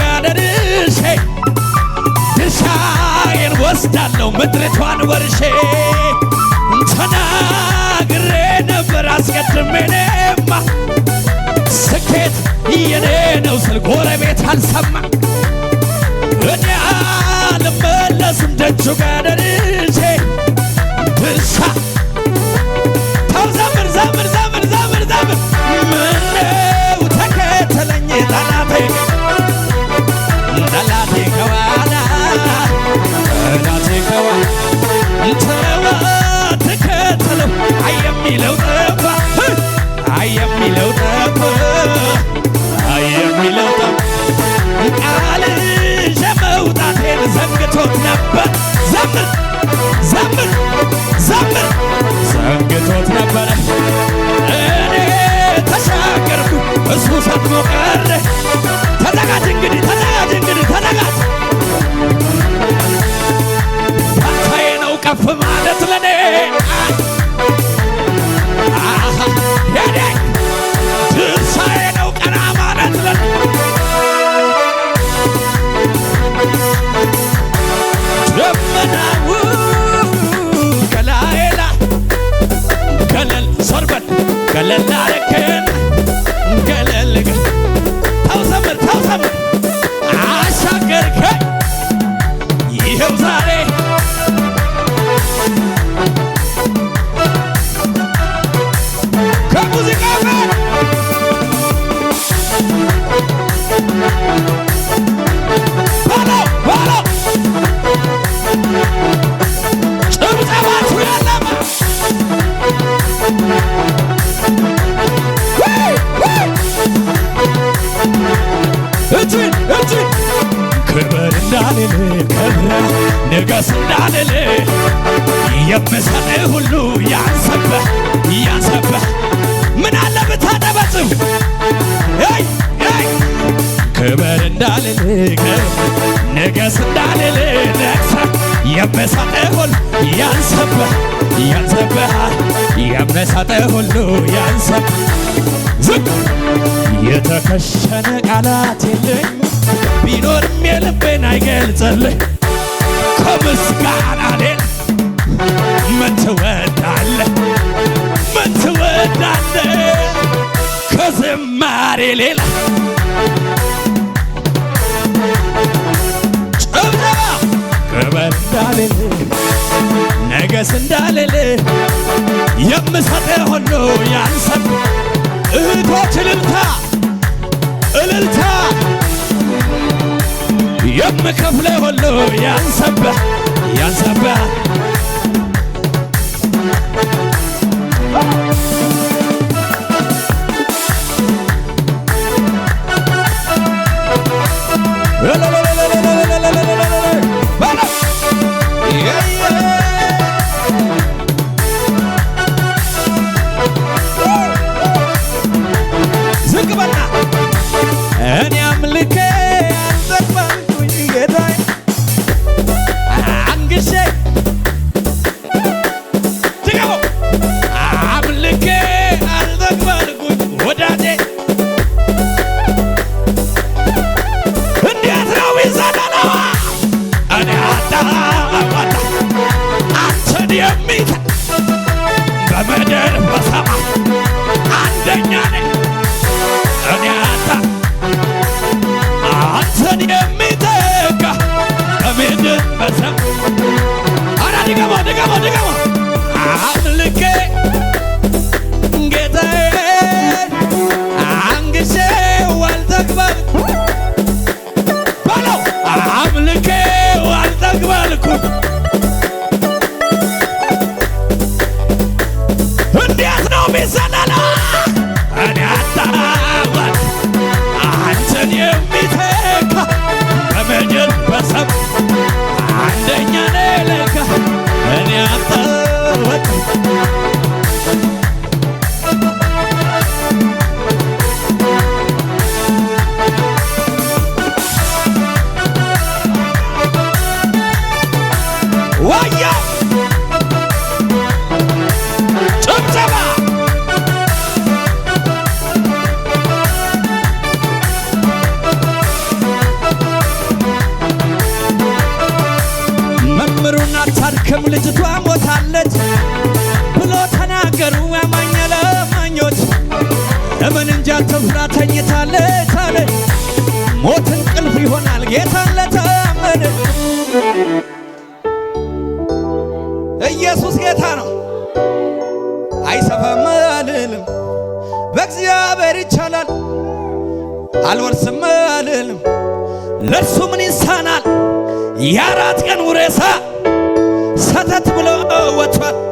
ጋር ደርሼ ድርሻዬን ወስዳለሁ ምድሪቷን ወርሼ ተናግሬ ነበር አስቀድሜ እኔማ ስኬት የኔ ነው ስል ጎረቤት አልሰማ እኔ አልመለስም ደጁ ጋር ደርሼ ድርሻ ተው ዘምር ዘምር ዘምር ዘምር ዘምር ምነው ተከተለኝ ጠላቴ ጠላቴ ከኋላ ጠላቴ ከኋላ ተዋ ተከተለው አይ የሚለው ጠፋ አይ የሚለው ጠፋ አይ የሚለው ጠፋ ቃል ይዤ መውጣቴን ዘንግቶት ነበር ዘምር ዘምር ዘምር ዘንግቶት ነበረ እኔ ተሻገርኩ እሱ ሰጥሞ ቀረ ተዘጋጅ እንግዲህ ተዘጋጅ እንግዲህ ተዘጋጅ ፋንታዬ ነው ከፍ ማለት ለኔ የኔ ድርሻዬ ነው ቀና ማለት ለኔ ደመናው ከላዬ ላይ ገለል ሰርበል ገለል አረከን ገለል ተው ዘምር አሻገርከኝ ይኸው ዛሬ ከሙዚቃ ጋር ባሎ ጭብጨባችሁ ያለማ እጅን ክብር እንዳልል ክብር ንገስ እንዳልል የምሰጥህ ሁሉ ያንሰብህ ምን አለ ብታጠበጽም ክብር እንዳልል ክብር ንገስ እንዳልል ነግሰህ የምሰጥህ ሁሉ ያንሰብሃል የምሰጥህ ሁሉ ያንሰብህ ዝቅ የተከሸነ ቃላት የለኝ ቢኖርም የልቤን አይገልጽልኝ ከምስጋና ሌላ ምን ትወዳለህ ከዝማሬ ሌላ ጭብጨባ ክብር እንዳልል ነገስ እንዳልል የምሰጥህ ሁሉ ያንሰብ እህቶች እልልታ የምከፍልህ ሁሉ ያንሰብህ ዝቅ በና እኔ አምልኬ አንዘባልኩኝ ጌታዬ አንግሼ ድገሞ አምልኬ አንዘባልኩኝ ወዳጄ እንዴት ነው ይዘለለዋ እኔ አዳማታ አንተን የሚታ በምድር በሰማይ አንደኛ ነኝ እኔ አንተን የሚተካ በምድር በሰማይ አራ ድገሞ አምልኬ ጌታዬ አንግሼ ዋልተግባል በለው አምልኬ ዋልተግባልኩ እንዴት ነው የሚዘለለው እኔ አታዋል አንተን የሚተካ በምድር በሰማይ አንደኛ ነህ ለካ እኔ አታዋል ዋያ ጭብጨባ ስፍራ ተኝታለች አለ። ሞት እንቅልፍ ይሆናል ጌታን ለታመነ። ኢየሱስ ጌታ ነው። አይሰፋም አልልም በእግዚአብሔር ይቻላል። አልወርስም አልልም ለእርሱ ምን ይሳናል። የ4 ቀን ሬሳ ሰተት ብሎ ወጥቷል።